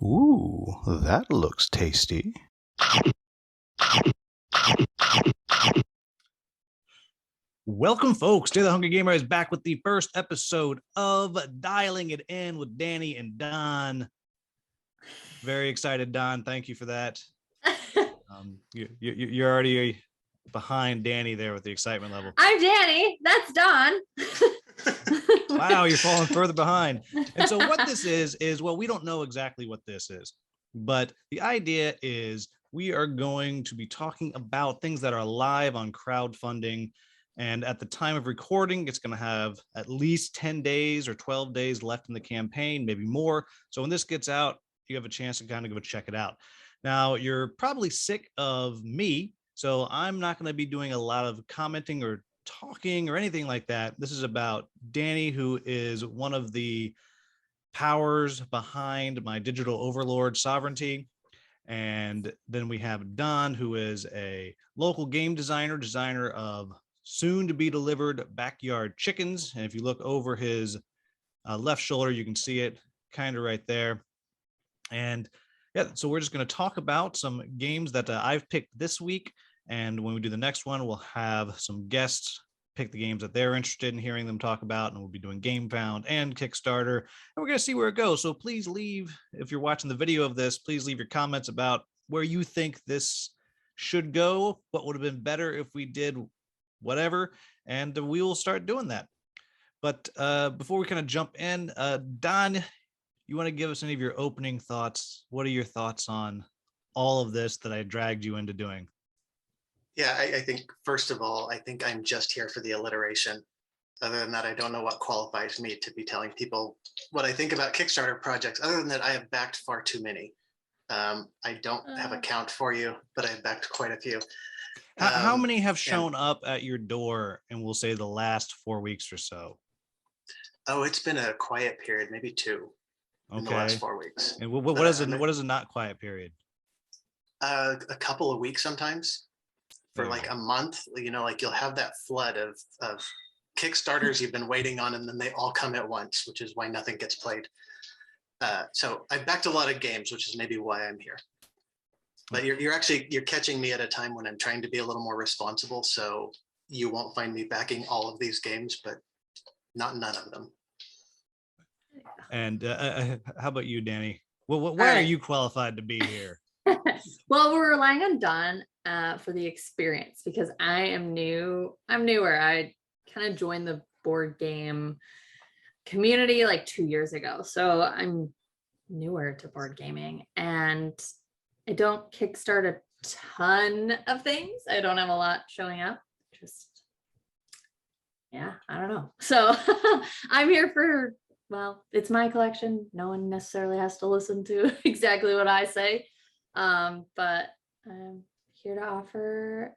Ooh, that looks tasty. Welcome, folks, to The Hungry Gamer is back with the first episode of Dialing It In with Dani and Don. Very excited, Don. Thank you for that. You're already behind Dani there with the excitement level. I'm Dani. That's Don. Wow, you're falling further behind. And so what this is, well, we don't know exactly what this is, but the idea is we are going to be talking about things that are live on crowdfunding. And at the time of recording, it's going to have at least 10 days or 12 days left in the campaign, maybe more. So when this gets out, you have a chance to kind of go check it out. Now, you're probably sick of me, so I'm not going to be doing a lot of commenting or talking or anything like that. This is about Dani, who is one of the powers behind my digital overlord Sovranti. And then we have Don, who is a local game designer of soon to be delivered backyard chickens. And if you look over his left shoulder, you can see it kind of right there. And yeah, so we're just going to talk about some games that I've picked this week. And when we do the next one, we'll have some guests pick the games that they're interested in hearing them talk about. And we'll be doing GameFound and Kickstarter. And we're going to see where it goes. So please leave, if you're watching the video of this, please leave your comments about where you think this should go. What would have been better if we did whatever. And we will start doing that. But before we kind of jump in, Don, you want to give us any of your opening thoughts? What are your thoughts on all of this that I dragged you into doing? Yeah, I think, first of all, I think I'm just here for the alliteration. Other than that, I don't know what qualifies me to be telling people what I think about Kickstarter projects. Other than that, I have backed far too many. I don't have a count for you, but I've backed quite a few. How many have shown up at your door in, we'll say, the last 4 weeks or so? Oh, it's been a quiet period, maybe two in the last 4 weeks. And what is a not quiet period? A couple of weeks sometimes. For like a month, like you'll have that flood of Kickstarters you've been waiting on, and then they all come at once, which is why nothing gets played. So I've backed a lot of games, which is maybe why I'm here. But you're catching me at a time when I'm trying to be a little more responsible. So you won't find me backing all of these games, but none of them. And how about you, Dani? Well, why are you qualified to be here? Well, we're relying on Don for the experience because I am new. I'm newer. I kind of joined the board game community like 2 years ago. So I'm newer to board gaming, and I don't kickstart a ton of things. I don't have a lot showing up. I don't know. So I'm here for, well, it's my collection. No one necessarily has to listen to exactly what I say. But I'm here to offer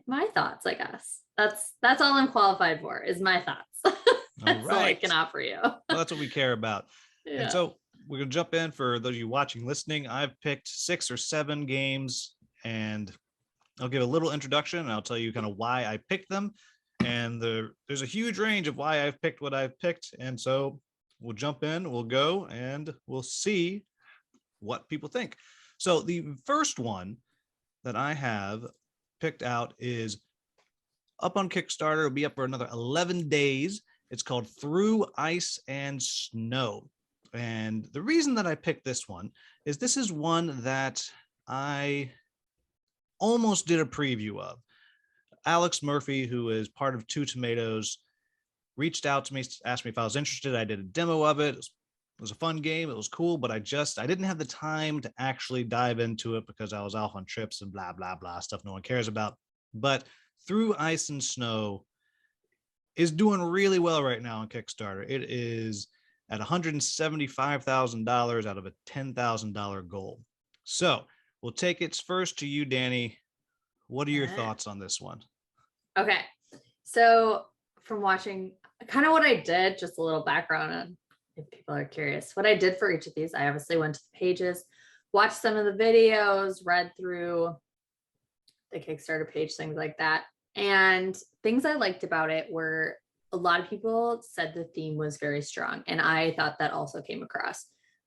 my thoughts, I guess. That's all I'm qualified for, is my thoughts. That's all I can offer you. Well, that's what we care about. Yeah. And so we're gonna jump in. For those of you watching, listening, I've picked 6 or 7 games, and I'll give a little introduction and I'll tell you kind of why I picked them. And there's a huge range of why I've picked what I've picked. And so we'll jump in, we'll go, and we'll see what people think. So the first one that I have picked out is up on Kickstarter. It'll be up for another 11 days. It's called Through Ice and Snow. And the reason that I picked this one is this is one that I almost did a preview of. Alex Murphy, who is part of Two Tomatoes, reached out to me, asked me if I was interested. I did a demo of it. It was a fun game. It was cool, but I didn't have the time to actually dive into it because I was off on trips and blah, blah, blah, stuff no one cares about. But Through Ice and Snow is doing really well right now on Kickstarter. It is at $175,000 out of a $10,000 goal. So we'll take it first to you, Dani. What are your thoughts on this one? Okay. So from watching kind of what I did, just a little background on if people are curious, what I did for each of these, I obviously went to the pages, watched some of the videos, read through the Kickstarter page, things like that. And things I liked about it were a lot of people said the theme was very strong. And I thought that also came across.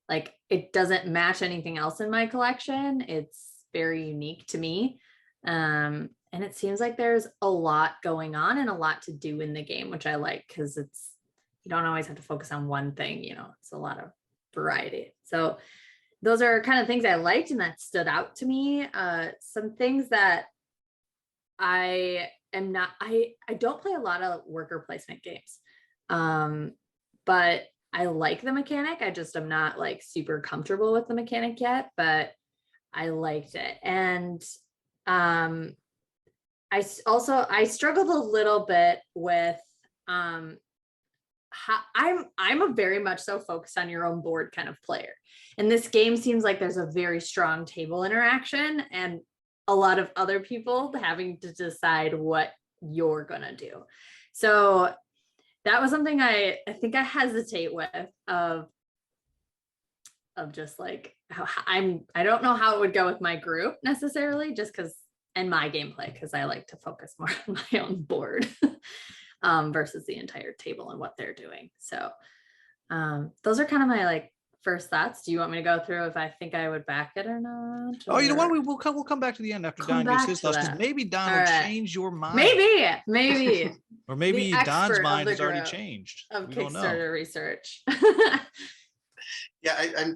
Like it doesn't match anything else in my collection. It's very unique to me. And it seems like there's a lot going on and a lot to do in the game, which I like because you don't always have to focus on one thing, it's a lot of variety. So those are kind of things I liked and that stood out to me. Some things that I don't play a lot of worker placement games. But I like the mechanic. I just am not like super comfortable with the mechanic yet, but I liked it. And I struggled a little bit with how I'm a very much so focused on your own board kind of player. And this game seems like there's a very strong table interaction and a lot of other people having to decide what you're gonna do. So that was something I think I hesitate with of just like how I don't know how it would go with my group necessarily, just because and my gameplay, because I like to focus more on my own board versus the entire table and what they're doing. So those are kind of my like first thoughts. Do you want me to go through if I think I would back it or not? Oh, you know what? We'll come back to the end after Don gives his thoughts, because maybe Don will change your mind. Maybe. Or maybe Don's mind has already changed. Of Kickstarter research. Yeah,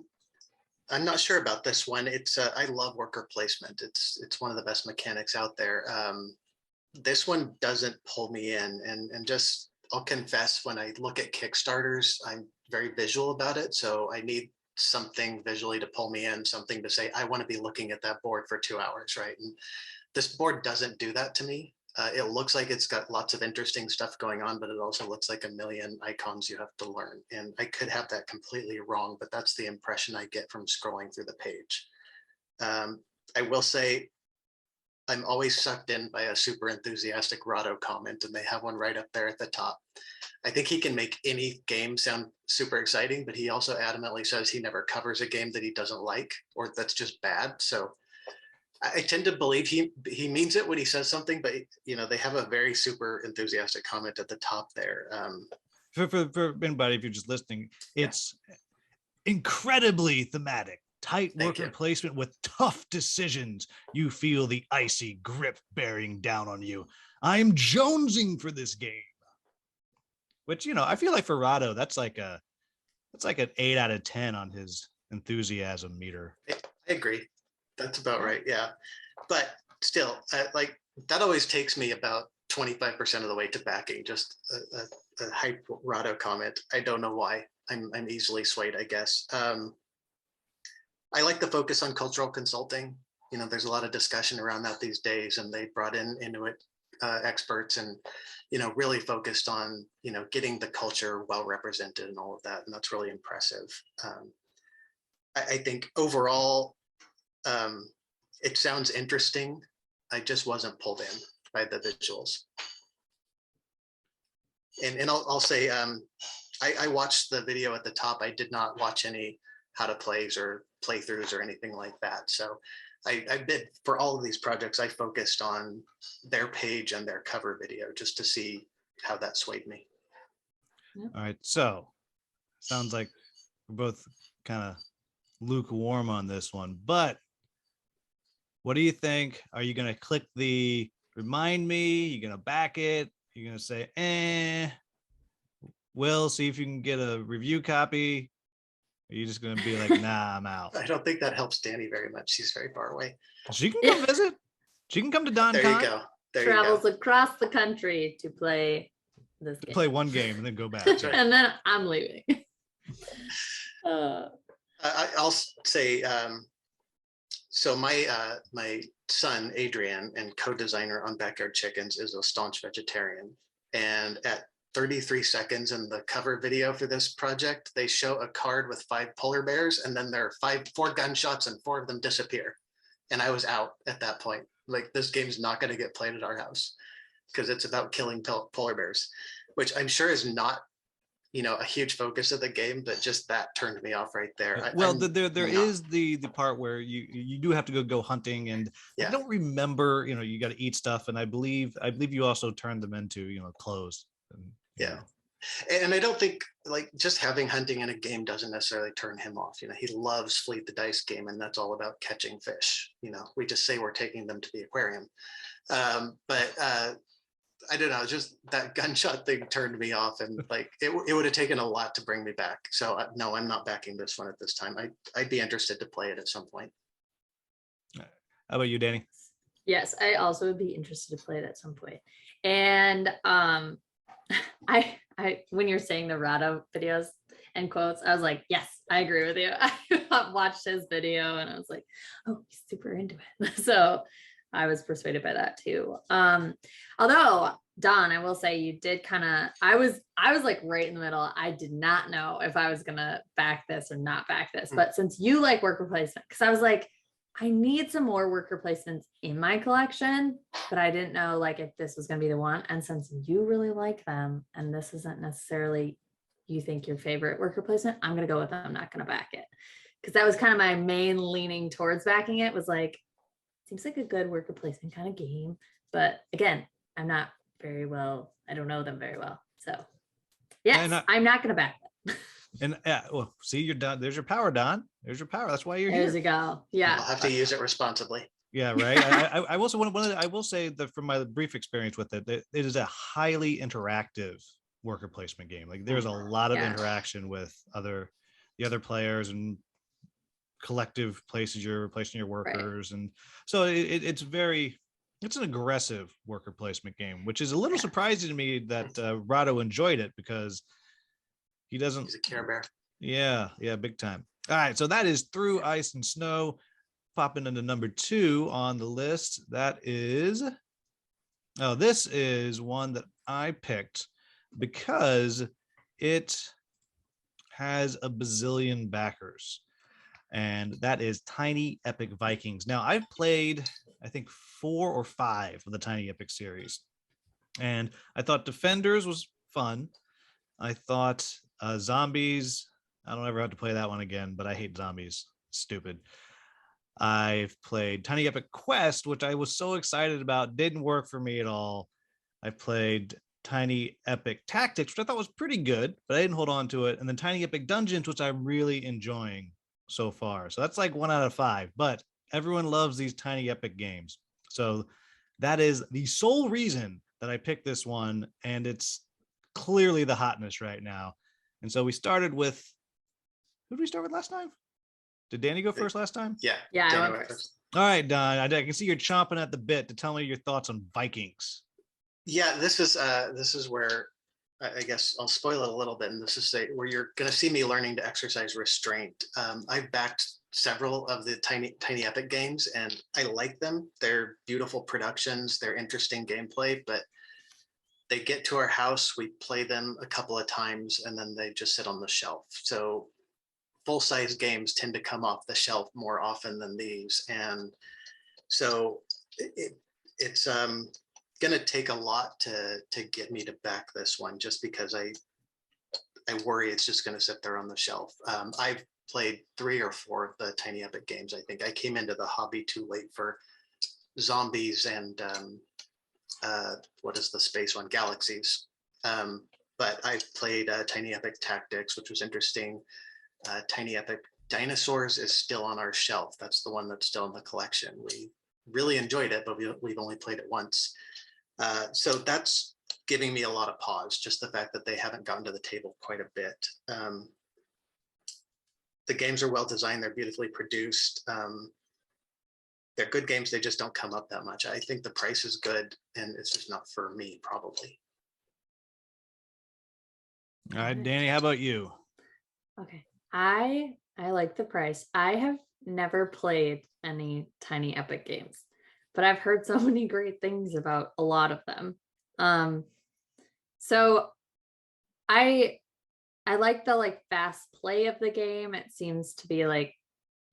I'm not sure about this one. It's I love worker placement. It's one of the best mechanics out there. This one doesn't pull me in, and just I'll confess, when I look at Kickstarters, I'm very visual about it. So I need something visually to pull me in, something to say, I want to be looking at that board for 2 hours, right? And this board doesn't do that to me. It looks like it's got lots of interesting stuff going on, but it also looks like a million icons you have to learn. And I could have that completely wrong, but that's the impression I get from scrolling through the page. I will say, I'm always sucked in by a super enthusiastic Rahdo comment, and they have one right up there at the top. I think he can make any game sound super exciting, but he also adamantly says he never covers a game that he doesn't like or that's just bad. So I tend to believe he means it when he says something, but they have a very super enthusiastic comment at the top there. For anybody, if you're just listening, it's incredibly thematic. Tight worker placement with tough decisions. You feel the icy grip bearing down on you. I'm jonesing for this game. Which, I feel like for Rahdo, that's like an 8 out of 10 on his enthusiasm meter. I agree. That's about right. Yeah. But still, like that always takes me about 25% of the way to backing. Just a hype Rahdo comment. I don't know why. I'm easily swayed, I guess. I like the focus on cultural consulting. There's a lot of discussion around that these days, and they brought in Inuit experts and, really focused on, getting the culture well represented and all of that. And that's really impressive. I think overall, it sounds interesting. I just wasn't pulled in by the visuals. And I'll say, I watched the video at the top. I did not watch any how to plays or playthroughs or anything like that. So I did, for all of these projects, I focused on their page and their cover video just to see how that swayed me. All right. So sounds like we're both kind of lukewarm on this one, but what do you think? Are you going to click the remind me? You're going to back it? You're going to say, Will, see if you can get a review copy? Are you just going to be like, nah, I'm out? I don't think that helps Dani very much. She's very far away. She can come visit. She can come to Don. There you go. Travels across the country to play this game. Play one game and then go back. Right. And then I'm leaving. I'll say, so my son, Adrian, and co-designer on Backyard Chickens, is a staunch vegetarian. And at 33 seconds in the cover video for this project, they show a card with 5 polar bears, and then there are 4 gunshots and 4 of them disappear. And I was out at that point. Like, this game's not going to get played at our house because it's about killing polar bears, which I'm sure is not, a huge focus of the game, but just that turned me off right there. Well, there is the part where you do have to go hunting, and I don't remember, you got to eat stuff, and I believe you also turned them into, clothes. And, And I don't think like just having hunting in a game doesn't necessarily turn him off. You know, he loves Fleet the Dice game, and that's all about catching fish. You know, we just say we're taking them to the aquarium. But I don't know, just that gunshot thing turned me off, and like it would have taken a lot to bring me back. So no, I'm not backing this one at this time. I'd be interested to play it at some point. How about you, Dani? Yes, I also would be interested to play it at some point. And I when you're saying the Rado videos and quotes, I was like, yes, I agree with you. I watched his video and I was like, oh, he's super into it. So I was persuaded by that too. Although Don, I will say you did kind of, I was like right in the middle. I did not know if I was gonna back this or not back this, but since you like worker placement, because I was like, I need some more worker placements in my collection, but I didn't know like if this was going to be the one. And since you really like them, and this isn't necessarily you think your favorite worker placement, I'm going to go with them. I'm not going to back it. Because that was kind of my main leaning towards backing it, was like, seems like a good worker placement kind of game. But again, I don't know them very well. So yes, I'm not going to back it. And well, see, you're done. There's your power, Don. There's your power. That's why you're here. There you go. Yeah. I'll have to use it responsibly. Yeah, right. I also I will say that from my brief experience with it, that it is a highly interactive worker placement game. Like there's a lot of interaction with the other players and collective places you're placing your workers, and so it's an aggressive worker placement game, which is a little surprising to me that Rado enjoyed it, because he's a Care Bear. Yeah, big time. All right, so that is Through Ice and Snow. Popping into number 2 on the list. This is one that I picked because it has a bazillion backers, and that is Tiny Epic Vikings. Now, I've played, I think, 4 or 5 of the Tiny Epic series, and I thought Defenders was fun. I thought Zombies, I don't ever have to play that one again, but I hate zombies. It's stupid. I've played Tiny Epic Quest, which I was so excited about, didn't work for me at all. I played Tiny Epic Tactics, which I thought was pretty good, but I didn't hold on to it. And then Tiny Epic Dungeons, which I'm really enjoying so far. So that's like 1 out of 5, but everyone loves these Tiny Epic games. So that is the sole reason that I picked this one, and it's clearly the hotness right now. And so we started with, who did we start with last time? Did Dani go first last time? Yeah. I went first. All right, Don, I can see you're chomping at the bit to tell me your thoughts on Vikings. Yeah, this is where I guess I'll spoil it a little bit, and this is where you're going to see me learning to exercise restraint. I've backed several of the Tiny Epic games, and I like them. They're beautiful productions. They're interesting gameplay, but they get to our house, we play them a couple of times, and then they just sit on the shelf. So full-size games tend to come off the shelf more often than these. And so it's going to take a lot to get me to back this one, just because I worry it's just going to sit there on the shelf. I've played 3 or 4 of the Tiny Epic games. I think I came into the hobby too late for Zombies and what is the space one? Galaxies. But I've played Tiny Epic Tactics, which was interesting. Tiny Epic Dinosaurs is still on our shelf. That's the one that's still in the collection. We really enjoyed it, but we've only played it once. So that's giving me a lot of pause, just the fact that they haven't gotten to the table quite a bit. The games are well designed. They're beautifully produced. They're good games. They just don't come up that much. I think the price is good, and it's just not for me, probably. All right, Dani, how about you? Okay. I like the price. I have never played any Tiny Epic games, but I've heard so many great things about a lot of them. So I like the fast play of the game. It seems to be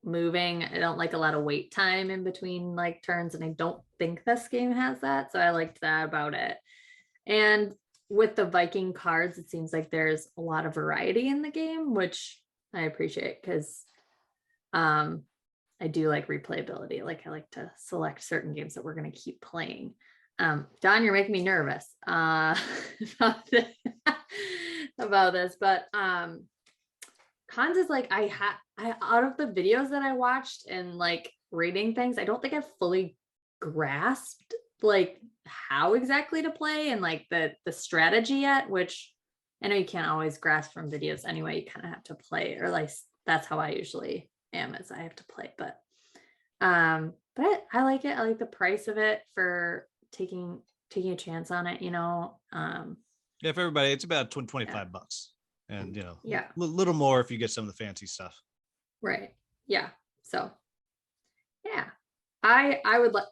moving. I don't like a lot of wait time in between turns, and I don't think this game has that. So I liked that about it. And with the Viking cards, it seems like there's a lot of variety in the game, which I appreciate, because I do like replayability. I like to select certain games that we're going to keep playing. Don, you're making me nervous. about this, but cons is like I out of the videos that I watched and like reading things, I don't think I've fully grasped like how exactly to play and like the strategy yet, which I know you can't always grasp from videos anyway. You kind of have to play, or like that's how I usually am, is I have to play. But I like it. I like the price of it for taking a chance on it, you know. Yeah, for everybody, it's about 25 bucks. And, you know, yeah, a little more if you get some of the fancy stuff. right. Yeah. So, yeah, I would like,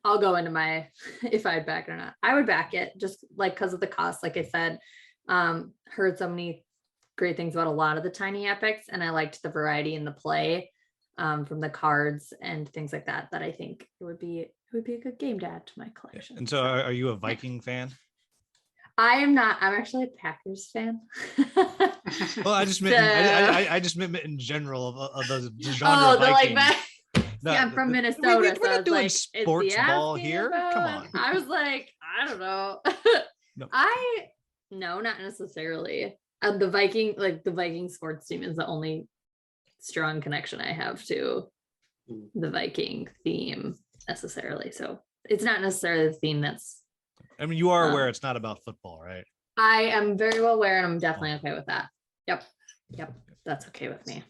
I'll go into my, if I'd back it or not. I would back it just like because of the cost. Like I said, heard so many great things about a lot of the tiny epics, and I liked the variety in the play from the cards and things like that, that I think it would be a good game to add to my collection. And so are you a Viking fan? I am not. I'm actually a Packers fan. Well, I just meant I just meant in general of the genre. Oh, of they're like Vikings. that. No, Yeah, I'm from Minnesota. we're so I not was doing like, sports ball here. Come on. I was like, I don't know. No. No, not necessarily. The Viking sports team is the only strong connection I have to the Viking theme necessarily. So it's not necessarily the theme that's. I mean, you are aware it's not about football, right? I am very well aware, and I'm definitely okay with that. Yep. That's okay with me.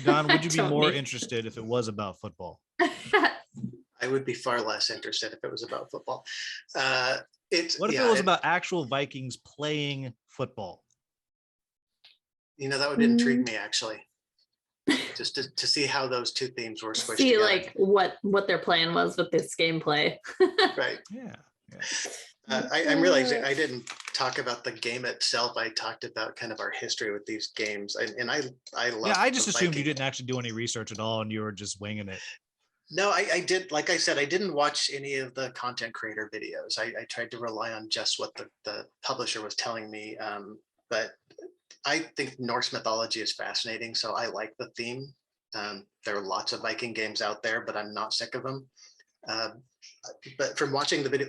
Don, would you be more interested if it was about football? I would be far less interested if it was about football. What if it was about actual Vikings playing football? You know, that would intrigue me, actually. Just to see how those two themes were squished see together. Like what their plan was with this gameplay. Right. Yeah. I'm realizing I didn't talk about the game itself. I talked about kind of our history with these games, and I love. Yeah, I just assumed you didn't actually do any research at all, and you were just winging it. No, I did. Like I said, I didn't watch any of the content creator videos. I tried to rely on just what the publisher was telling me. But I think Norse mythology is fascinating, so I like the theme. There are lots of Viking games out there, but I'm not sick of them. But from watching the video,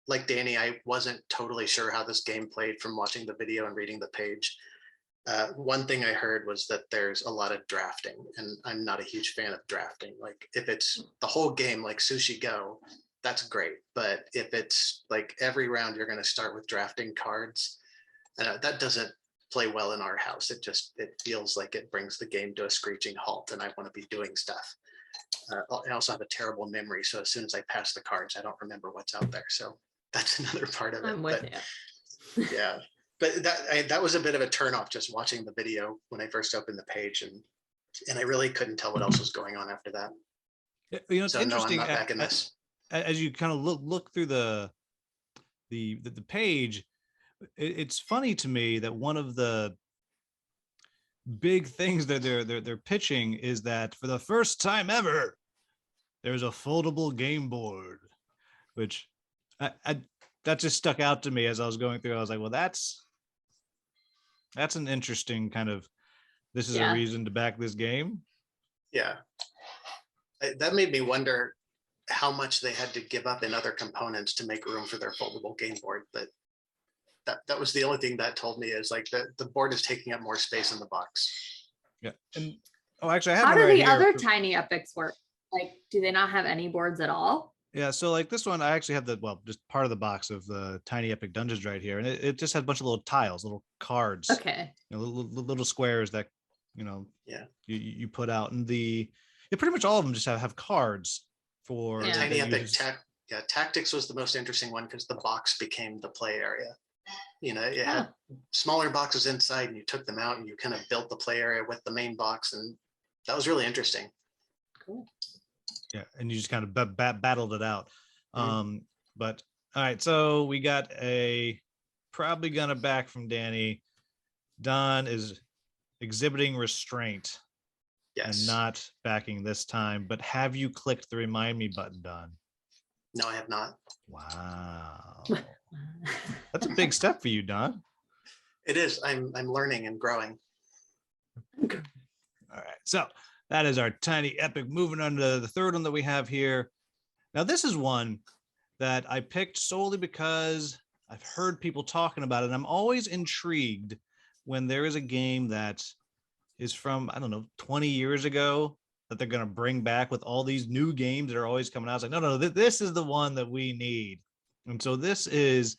like Dani, I wasn't totally sure how this game played from watching the video and reading the page. One thing I heard was that there's a lot of drafting, and I'm not a huge fan of drafting. Like if it's the whole game, like Sushi Go, that's great. But if it's like every round you're going to start with drafting cards, that doesn't play well in our house. It feels like it brings the game to a screeching halt, and I want to be doing stuff. I also have a terrible memory, so as soon as I pass the cards, I don't remember what's out there. So that's another part of it. I'm with you. Yeah, but that was a bit of a turnoff just watching the video when I first opened the page, and I really couldn't tell what else was going on after that. You know, it's interesting. No, I'm not back in this. As you kind of look through the page, it's funny to me that one of the big things that they're pitching is that for the first time ever, there's a foldable game board, which that just stuck out to me as I was going through. I was like, well, that's an interesting kind of, this is a reason to back this game. Yeah. That made me wonder how much they had to give up in other components to make room for their foldable game board. But that was the only thing that told me, is like the board is taking up more space in the box. Yeah. And actually, I have how do the other tiny epics work? Like, do they not have any boards at all? Yeah, so like this one, I actually have just part of the box of the Tiny Epic Dungeons right here, and it just has a bunch of little tiles, little cards, okay, little squares that you put out, and pretty much all of them just have cards for Tiny Epic. Tactics was the most interesting one because the box became the play area. You know, it had smaller boxes inside, and you took them out, and you kind of built the play area with the main box, and that was really interesting. Cool. Yeah, and you just kind of battled it out. But all right, so we got probably gonna back from Dani. Don is exhibiting restraint and not backing this time. But have you clicked the remind me button, Don? No, I have not. Wow, that's a big step for you, Don. It is. I'm learning and growing. All right, so that is our Tiny Epic. Moving on to the third one that we have here. Now, this is one that I picked solely because I've heard people talking about it. And I'm always intrigued when there is a game that is from, I don't know, 20 years ago that they're going to bring back with all these new games that are always coming out. It's like, no, this is the one that we need. And so this is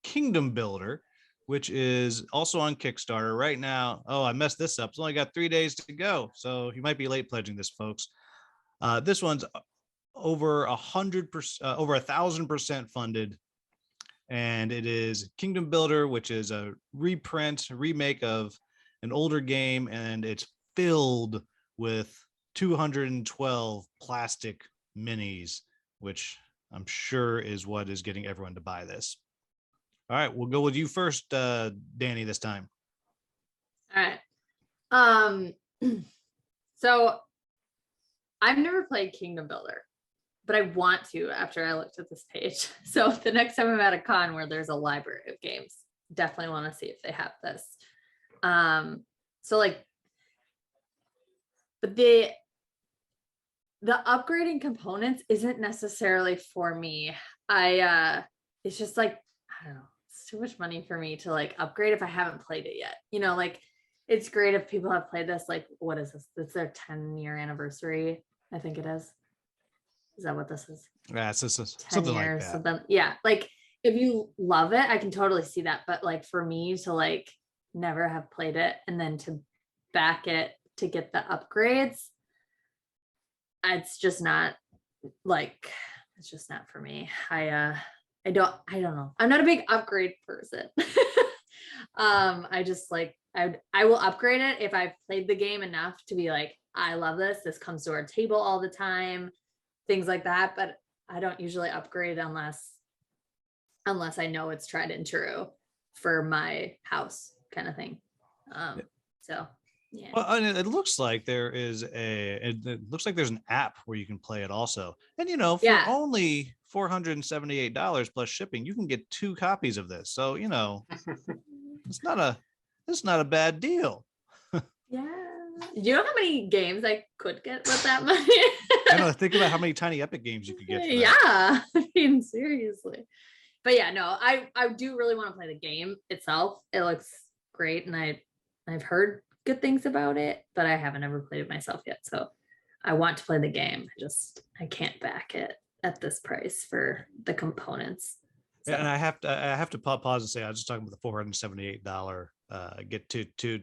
Kingdom Builder, which is also on Kickstarter right now. Oh, I messed this up. It's only got 3 days to go. So you might be late pledging this, folks. This one's over 100%, over 1,000% funded. And it is Kingdom Builder, which is a remake of an older game, and it's filled with 212 plastic minis, which I'm sure is what is getting everyone to buy this. All right, we'll go with you first, Dani, this time. All right. So I've never played Kingdom Builder, but I want to after I looked at this page. So the next time I'm at a con where there's a library of games, definitely want to see if they have this. So like, but the upgrading components isn't necessarily for me. It's just like, I don't know, it's too much money for me to like upgrade if I haven't played it yet. You know, like it's great if people have played this, like, what is this? It's their 10-year anniversary. I think it is. Is that what this is? Yeah, it's something like that. Something. Yeah. Like if you love it, I can totally see that. But like for me to like never have played it and then to back it to get the upgrades, it's just not like, it's just not for me. I don't know. I'm not a big upgrade person. I just like, I will upgrade it if I've played the game enough to be like, I love this. This comes to our table all the time, things like that. But I don't usually upgrade unless I know it's tried and true for my house kind of thing. So yeah. Well, and it looks like there's an app where you can play it also. And you know, for only $478 plus shipping, you can get 2 copies of this. So, you know, it's not a bad deal. Yeah. Do you know how many games I could get with that money? I know. Think about how many tiny Epic games you could get. Yeah. I mean, seriously. But yeah, no, I do really want to play the game itself. It looks great. And I've heard good things about it, but I haven't ever played it myself yet. So I want to play the game. I can't back it at this price for the components. So. Yeah, and I have to pause and say, I was just talking about the $478 get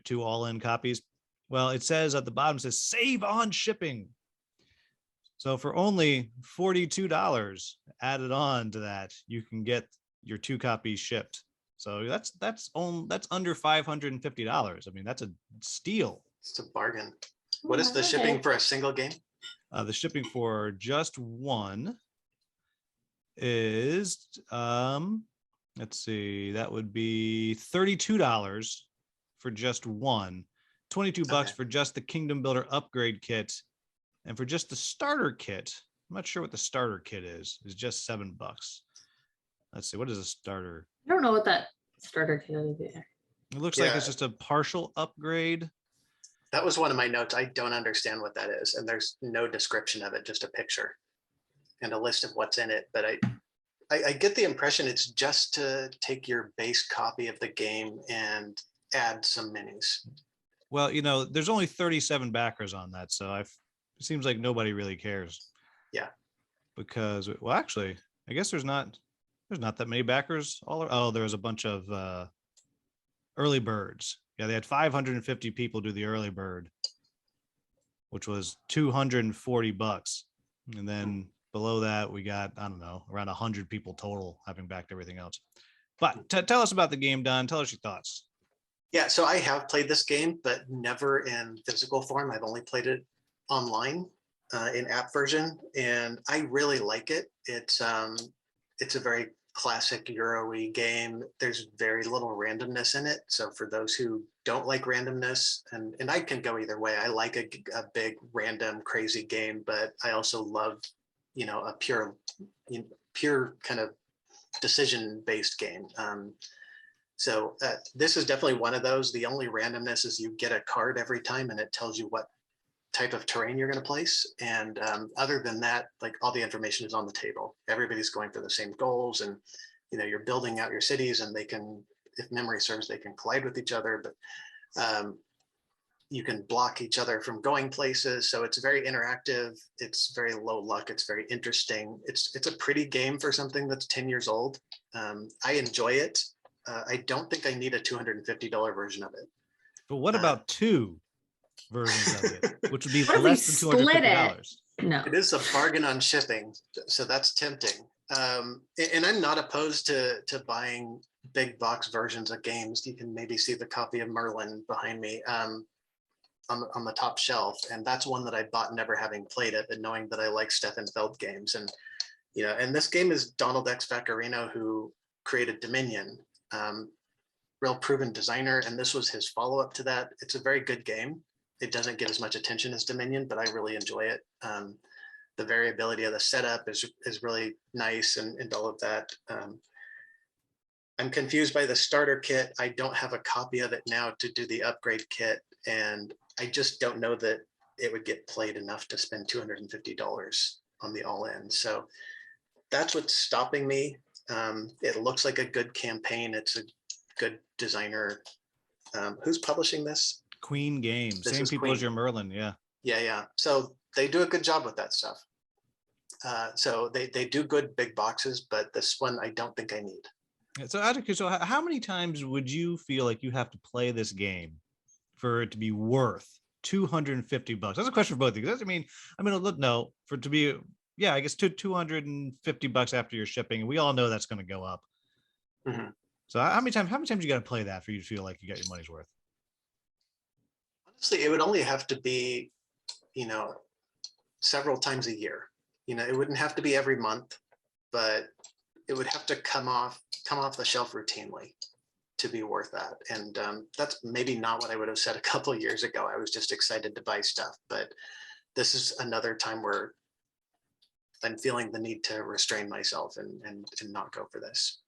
two all-in copies. Well, it says at the bottom, it says save on shipping. So for only $42 added on to that, you can get your 2 copies shipped. So that's under $550. I mean, that's a steal. It's a bargain. What is the shipping for a single game? The shipping for just one is let's see, that would be $32 for just one, $22 for just the Kingdom Builder upgrade kit, and for just the starter kit, I'm not sure what the starter kit is just $7. Let's see, what is a starter? I don't know what that starter kit is either. It looks like it's just a partial upgrade. That was one of my notes. I don't understand what that is, and there's no description of it, just a picture and a list of what's in it. But I get the impression it's just to take your base copy of the game and add some minis. Well, you know, there's only 37 backers on that, so it seems like nobody really cares. Yeah. Because, well, actually, I guess there's not that many backers. There's a bunch of early birds. Yeah, they had 550 people do the early bird, which was $240. And then below that, we got, I don't know, around 100 people total having backed everything else. But tell us about the game, Don. Tell us your thoughts. Yeah, so I have played this game, but never in physical form. I've only played it online in app version, and I really like it. It's a very classic Euro-y game. There's very little randomness in it. So for those who don't like randomness, and I can go either way. I like a big random crazy game, but I also love, a pure kind of decision-based game. So this is definitely one of those. The only randomness is you get a card every time and it tells you what type of terrain you're going to place. And other than that, like all the information is on the table. Everybody's going for the same goals, and you're building out your cities, and if memory serves, they can collide with each other, but you can block each other from going places. So it's very interactive. It's very low luck. It's very interesting. It's a pretty game for something that's 10 years old. I enjoy it. I don't think I need a $250 version of it. But what about two versions of it, which would be What if we less than split $250? No. It is a bargain on shipping, so that's tempting. And I'm not opposed to buying big box versions of games. You can maybe see the copy of Merlin behind me on the top shelf, and that's one that I bought never having played it, but knowing that I like Stefan Feld games. And and this game is Donald X. Vaccarino, who created Dominion, real proven designer, and this was his follow-up to that. It's a very good game. It doesn't get as much attention as Dominion, but I really enjoy it. The variability of the setup is really nice, and all of that. I'm confused by the starter kit. I don't have a copy of it now to do the upgrade kit, and I just don't know that it would get played enough to spend $250 on the all-in. So that's what's stopping me. It looks like a good campaign. It's a good designer. Who's publishing this? Queen Games, This same is people as Queen. your Merlin. Yeah. Yeah. So they do a good job with that stuff. So they do good big boxes, but this one I don't think I need. So, so how many times would you feel like you have to play this game for it to be worth $250? That's a question for both of you. I mean, look, no, for it to be, yeah, I guess $250 after your shipping, and we all know that's going to go up. Mhm. So how many times you got to play that for you to feel like you got your money's worth? Honestly, it would only have to be, several times a year. It wouldn't have to be every month, but it would have to come off the shelf routinely to be worth that. And that's maybe not what I would have said a couple of years ago. I was just excited to buy stuff, but this is another time where I'm feeling the need to restrain myself and not go for this.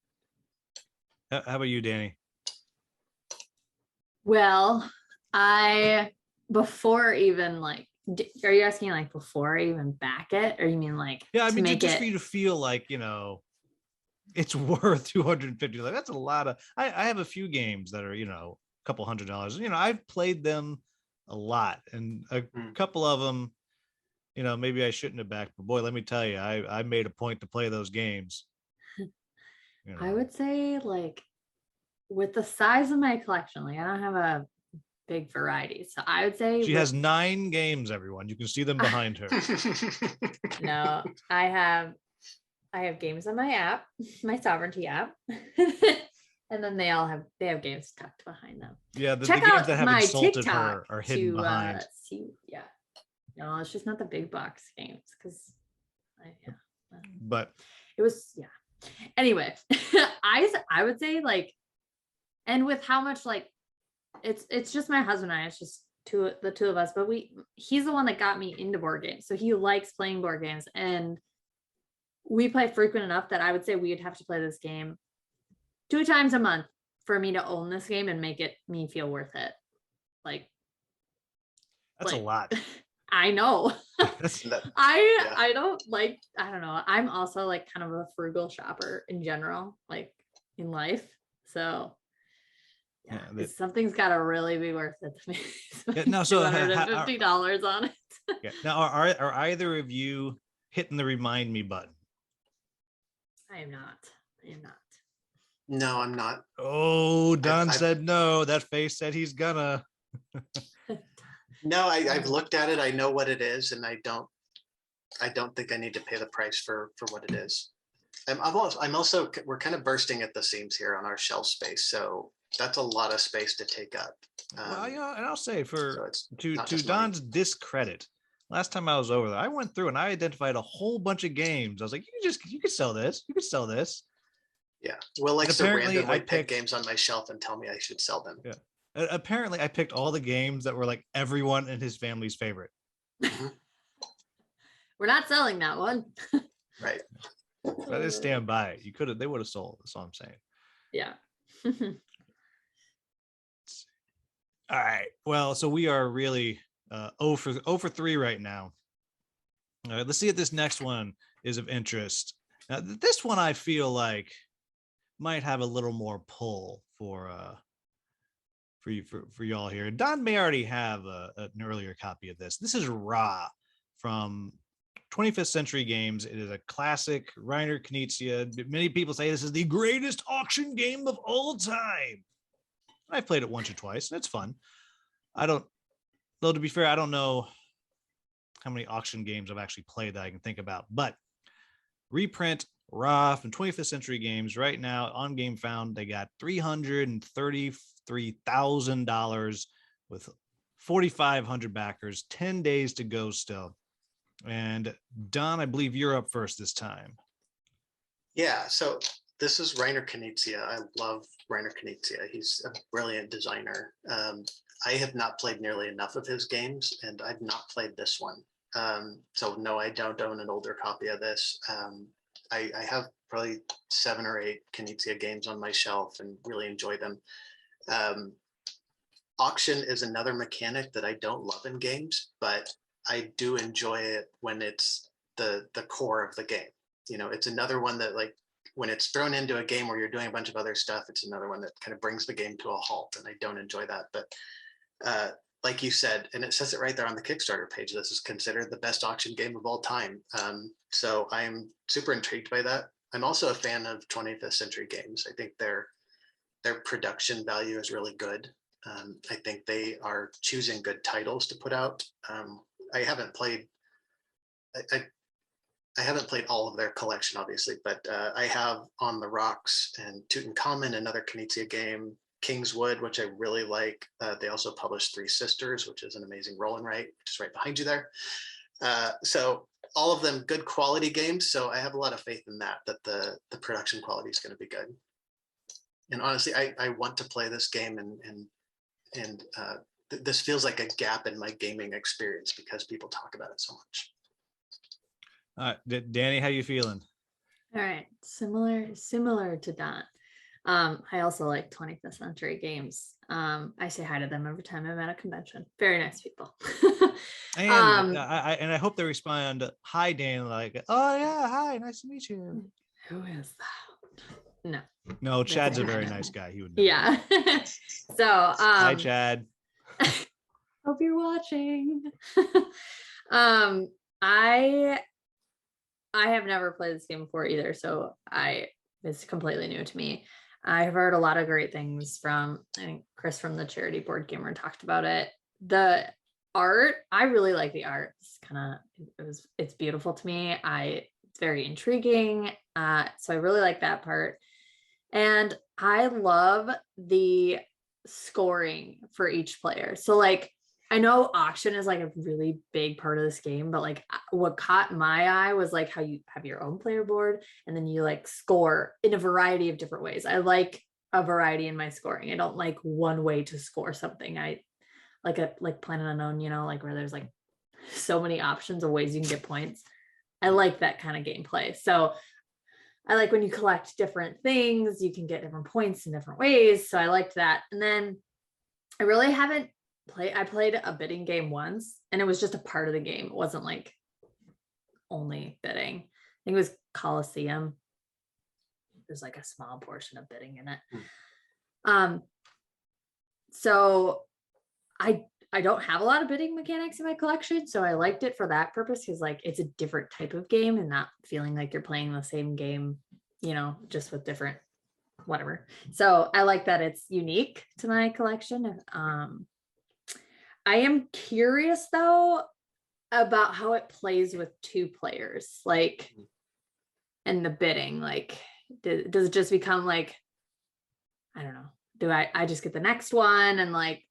How about you, Dani? Well, before even like, are you asking like before I even back it, or you mean like Yeah, I to mean, make just it for you to feel like it's worth $250. Like, that's a lot of. I have a few games that are a couple $100. I've played them a lot, and a couple of them, maybe I shouldn't have backed, but boy, let me tell you, I made a point to play those games. I would say, like, with the size of my collection, like I don't have a big variety, so I would say She has 9 games. Everyone, you can see them behind her. No, I have games on my app, my Sovereignty app, and then they have games tucked behind them. Yeah, the Check games out that have my insulted TikTok her are hidden behind. See, yeah, no, it's just not the big box games because, But it was Anyway, I would say, like, and with how much, like, it's just my husband and I, it's just the two of us, but he's the one that got me into board games, so he likes playing board games, and we play frequent enough that I would say we'd have to play this game 2 times a month for me to own this game and make me feel worth it. Like, that's a lot. I know. Yeah. I don't like, I don't know. I'm also like kind of a frugal shopper in general, like in life. So something's got to really be worth it to me. No, so $250 on it. Yeah. Now, are either of you hitting the remind me button? I am not. No, I'm not. Oh, Don said no. That face said he's gonna. No, I've looked at it. I know what it is, and I don't think I need to pay the price for what it is. I'm also we're kind of bursting at the seams here on our shelf space, so that's a lot of space to take up. Well, and I'll say so to Don's discredit, last time I was over there, I went through and I identified a whole bunch of games. I was like, you could sell this. You could sell this. Yeah. Will likes to randomly pick picked games on my shelf and tell me I should sell them. Yeah. Apparently, I picked all the games that were like everyone in his family's favorite. We're not selling that one. Right. I didn't stand by it. They would have sold. That's all I'm saying. Yeah. All right. Well, so we are really 0 for 3 right now. All right, let's see if this next one is of interest. Now, this one I feel like might have a little more pull for for y'all here. Don may already have an earlier copy of this. This is Ra from 25th Century Games. It is a classic Reiner Knizia. Many people say this is the greatest auction game of all time. I've played it once or twice, and it's fun. Though to be fair, I don't know how many auction games I've actually played that I can think about, but reprint Ra from 25th Century Games right now on Game Found. They got $333,000 with 4,500 backers, 10 days to go still. And Don, I believe you're up first this time. Yeah, so this is Reiner Knizia. I love Reiner Knizia. He's a brilliant designer. I have not played nearly enough of his games, and I've not played this one. So no, I don't own an older copy of this. I have probably 7 or 8 Knizia games on my shelf and really enjoy them. Auction is another mechanic that I don't love in games, but I do enjoy it when it's the core of the game. You know, it's another one that, like, when it's thrown into a game where you're doing a bunch of other stuff, it's another one that kind of brings the game to a halt, and I don't enjoy that. But like you said, and it says it right there on the Kickstarter page, this is considered the best auction game of all time. So I'm super intrigued by that. I'm also a fan of 25th Century Games. I think their production value is really good. I think they are choosing good titles to put out. I haven't played all of their collection, obviously, but I have On the Rocks and Tutankhamun, another Knizia game, Kingswood, which I really like. They also published Three Sisters, which is an amazing roll and write, which is right behind you there. So all of them good quality games. So I have a lot of faith in that the production quality is going to be good. And honestly, I want to play this game, and this feels like a gap in my gaming experience because people talk about it so much. Dani, how you feeling? All right, similar to Don. I also like 25th Century Games. I say hi to them every time I'm at a convention. Very nice people. And I hope they respond, "Hi, Dan." Like, "Oh yeah, hi, nice to meet you." Who is that? No, Chad's a very nice guy. He would know. Yeah. So hi, Chad. Hope you're watching. I have never played this game before either, so it's completely new to me. I've heard a lot of great things from, I think Chris from the Charity Board Gamer talked about it. The art, I really like the art. It's beautiful to me. It's very intriguing. So I really like that part. And I love the scoring for each player. So like, I know auction is like a really big part of this game, but like what caught my eye was like how you have your own player board and then you like score in a variety of different ways. I like a variety in my scoring. I don't like one way to score something. I like Planet Unknown, you know, like where there's like so many options of ways you can get points. I like that kind of gameplay. So I like when you collect different things, you can get different points in different ways. So I liked that. And then I really haven't I played a bidding game once, and it was just a part of the game. It wasn't like only bidding. I think it was Coliseum. There's like a small portion of bidding in it. So I don't have a lot of bidding mechanics in my collection, so I liked it for that purpose, because like it's a different type of game and not feeling like you're playing the same game, you know, just with different whatever. So I like that it's unique to my collection. I am curious though about how it plays with 2 players, like, and the bidding, like, does it just become like, I don't know, do I just get the next one, and like,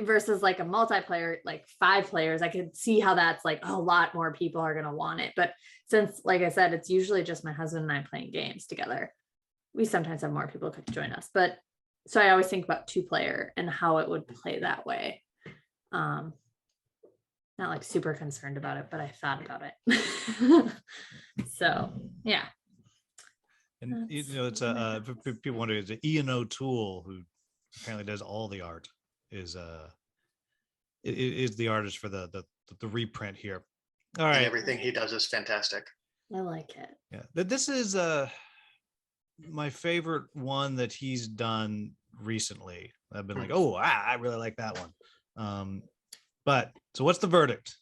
versus like a multiplayer, like 5 players, I could see how that's like a lot more people are going to want it. But since, like I said, it's usually just my husband and I playing games together, we sometimes have more people could join us. But so I always think about 2-player and how it would play that way. Not like super concerned about it, but I thought about it. So yeah. And you know, it's people wonder, is it Ian O'Toole, who apparently does all the art, is the artist for the reprint here. All right. And everything he does is fantastic. I like it. Yeah, this is my favorite one that he's done recently. I've been like, oh, I really like that one. But so what's the verdict?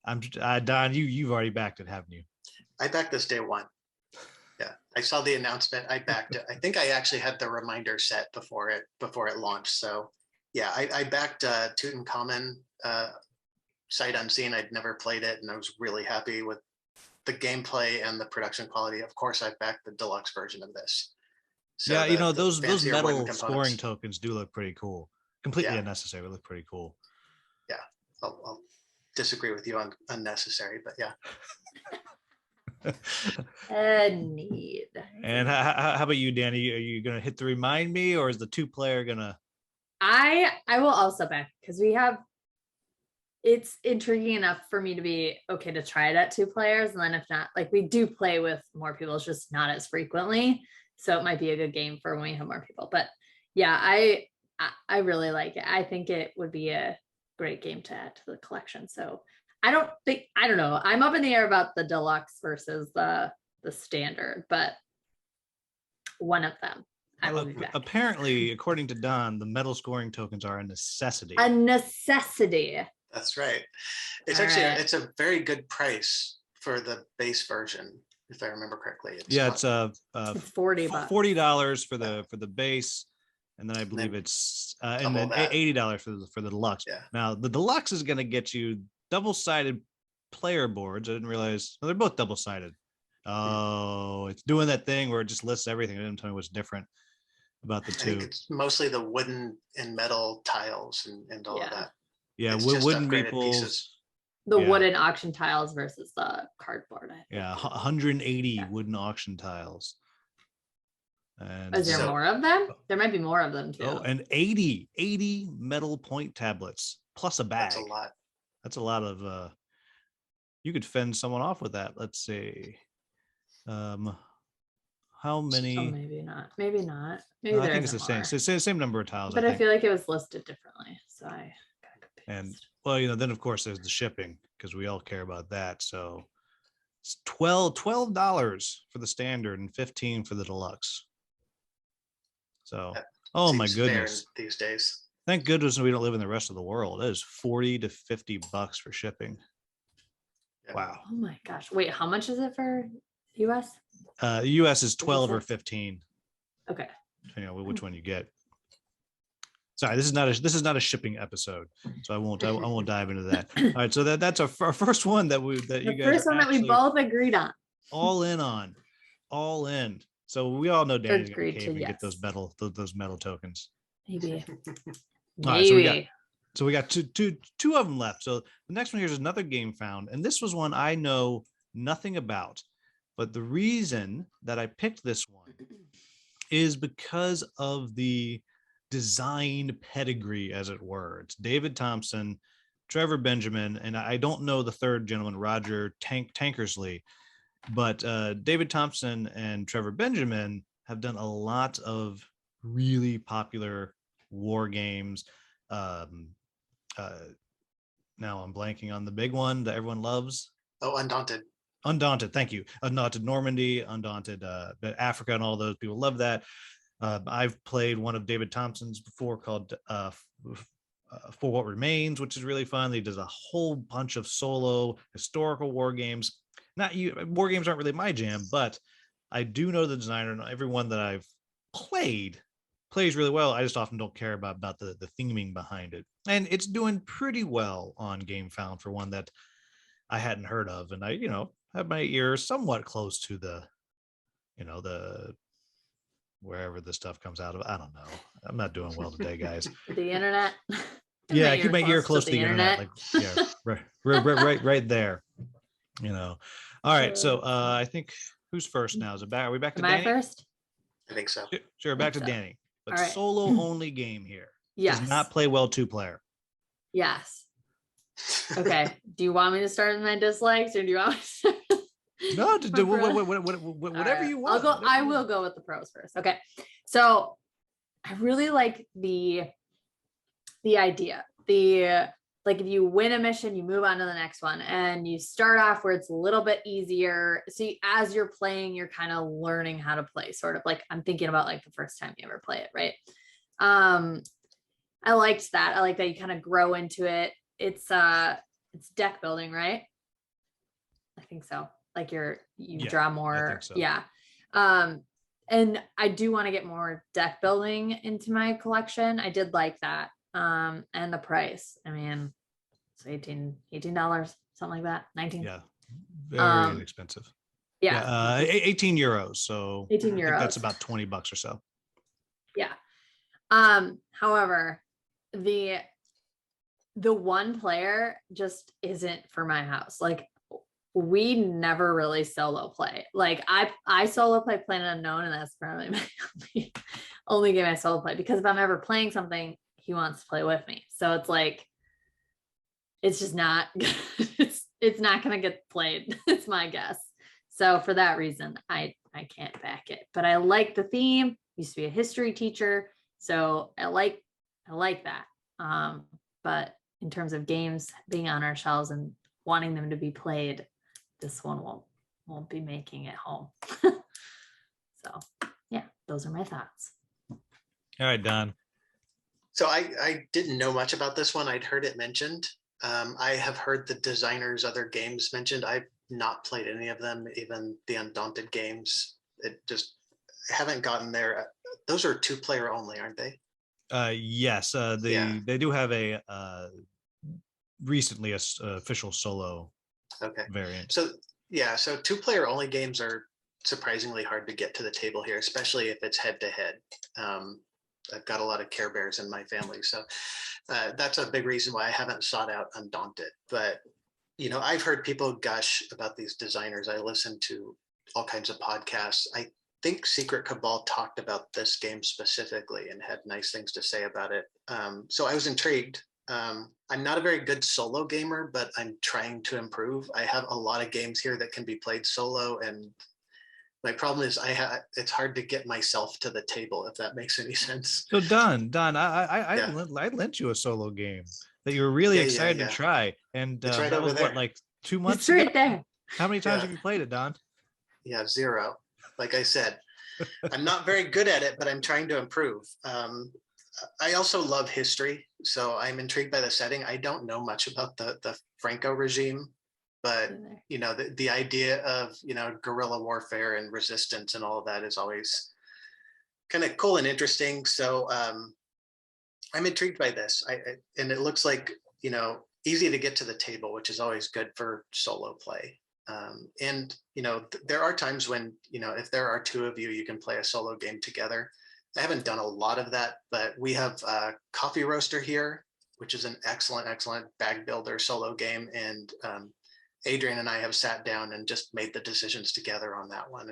Don, you've already backed it, haven't you? I backed this day one. Yeah, I saw the announcement. I backed it. I think I actually had the reminder set before it launched. So yeah, I backed Tutankhamun sight unseen. I'd never played it, and I was really happy with the gameplay and the production quality. Of course, I backed the deluxe version of this. So yeah, those fancier wooden metal components. scoring tokens do look pretty cool. Completely Yeah. unnecessary, but look pretty cool. Yeah, I'll disagree with you on unnecessary, but yeah. Neat. And how about you, Danny? Are you gonna hit the remind me, or is the 2-player gonna? I will also back because it's intriguing enough for me to be okay to try it at 2 players, and then if not, like we do play with more people, it's just not as frequently, so it might be a good game for when we have more people. But yeah, I really like it. I think it would be a great game to add to the collection. So I don't know. I'm up in the air about the deluxe versus the standard, but one of them I will be back. Apparently, according to Don, the metal scoring tokens are a necessity. A necessity. That's right. It's it's a very good price for the base version, if I remember correctly. It's $40. $40 for the base, and then I believe it's and then $80 for the deluxe. Yeah. Now the deluxe is going to get you double-sided player boards. I didn't realize they're both double-sided. Oh, it's doing that thing where it just lists everything. It didn't tell me what's different about the two. I think it's mostly the wooden and metal tiles and all of that. Yeah, it's wooden meeples. The wooden auction tiles versus the cardboard. Yeah, 180 wooden auction tiles. And is there more of them? There might be more of them too. Oh, and 80 metal point tablets plus a bag. That's a lot. That's a lot of you could fend someone off with that. Let's see. How many? Oh, maybe not. Maybe not. No, I think it's the same. It's the same number of tiles. But I feel like it was listed differently. So I got confused. And well, then of course there's the shipping because we all care about that. So it's $12 for the standard and $15 for the deluxe. So oh my goodness. These days. Thank goodness we don't live in the rest of the world. That is $40 to $50 for shipping. Yeah. Wow. Oh my gosh. Wait, how much is it for US? US is 12 or 15. Okay. Depending on which one you get. Sorry, this is not a shipping episode, so I won't dive into that. All right, so that's our first one that you guys. First one that we both agreed on. All in. So we all know Danny's gonna cave and get those metal tokens. Maybe. All right, so we got two of them left. So the next one here is another game found, and this was one I know nothing about. But the reason that I picked this one is because of the design pedigree, as it were. It's David Thompson, Trevor Benjamin, and I don't know the third gentleman, Roger Tankersley, but David Thompson and Trevor Benjamin have done a lot of really popular war games. Now I'm blanking on the big one that everyone loves. Oh, Undaunted, thank you. Undaunted Normandy, Undaunted Africa, and all those people love that. I've played one of David Thompson's before called For What Remains, which is really fun. He does a whole bunch of solo historical war games. War games aren't really my jam, but I do know the designer, and everyone that I've played plays really well. I just often don't care about the theming behind it. And it's doing pretty well on Game Found for one that I hadn't heard of. And I, have my ear somewhat close to the wherever this stuff comes out of. I don't know. I'm not doing well today, guys. The internet. Yeah, I keep my ear close to the internet. Like, yeah, right there. All right. So I think who's first now? Is it back? Are we back to Danny? Am I first? I think so. Sure, back to Danny. But right. Solo only game here. Yes. Does not play well 2-player. Yes. Okay. Do you want me to start with my dislikes, or do you want me to start? No, to do whatever you want. I will go with the pros first. Okay. So I really like the idea. The like if you win a mission, you move on to the next one, and you start off where it's a little bit easier. So as you're playing, you're kind of learning how to play, sort of like I'm thinking about like the first time you ever play it, right? I liked that. I like that you kind of grow into it. It's deck building, right? I think so. Like you draw more. I think so. Yeah. And I do want to get more deck building into my collection. I did like that. And the price, I mean, it's $18, something like that. 19. Yeah. Very inexpensive. Yeah. 18 euros. So 18 I think euros. that's about $20 or so. Yeah. However, the one player just isn't for my house. Like we never really solo play. Like I solo play Planet Unknown, and that's probably my only game I solo play, because if I'm ever playing something, he wants to play with me. So it's like, it's just not, it's not going to get played. It's my guess. So for that reason, I can't back it, but I like the theme. Used to be a history teacher, so I like that. But in terms of games being on our shelves and wanting them to be played, this one won't be making it home. So yeah, those are my thoughts. All right, Don. So I didn't know much about this one. I'd heard it mentioned. I have heard the designer's other games mentioned. I've not played any of them, even the Undaunted games. It just haven't gotten there. Those are 2-player only, aren't they? Yes. They do have a recently official solo variant. So yeah, so 2-player only games are surprisingly hard to get to the table here, especially if it's head to head. I've got a lot of Care Bears in my family, so that's a big reason why I haven't sought out Undaunted. But you know, I've heard people gush about these designers. I listen to all kinds of podcasts. I think Secret Cabal talked about this game specifically and had nice things to say about it. So I was intrigued. I'm not a very good solo gamer, but I'm trying to improve. I have a lot of games here that can be played solo, and my problem is it's hard to get myself to the table, if that makes any sense. So Don, I lent you a solo game that you were really excited to try, and it's right that over was there. what, like 2 months It's right ago? there. How many times have you played it, Don? Yeah, 0. Like I said, I'm not very good at it, but I'm trying to improve. I also love history, so I'm intrigued by the setting. I don't know much about the Franco regime, but you know, the idea of, you know, guerrilla warfare and resistance and all of that is always kind of cool and interesting. So I'm intrigued by this. And it looks like, you know, easy to get to the table, which is always good for solo play. And, you know, there are times when, you know, if there are 2 of you, you can play a solo game together. I haven't done a lot of that, but we have a Coffee Roaster here, which is an excellent bag builder solo game. And Adrian and I have sat down and just made the decisions together on that one.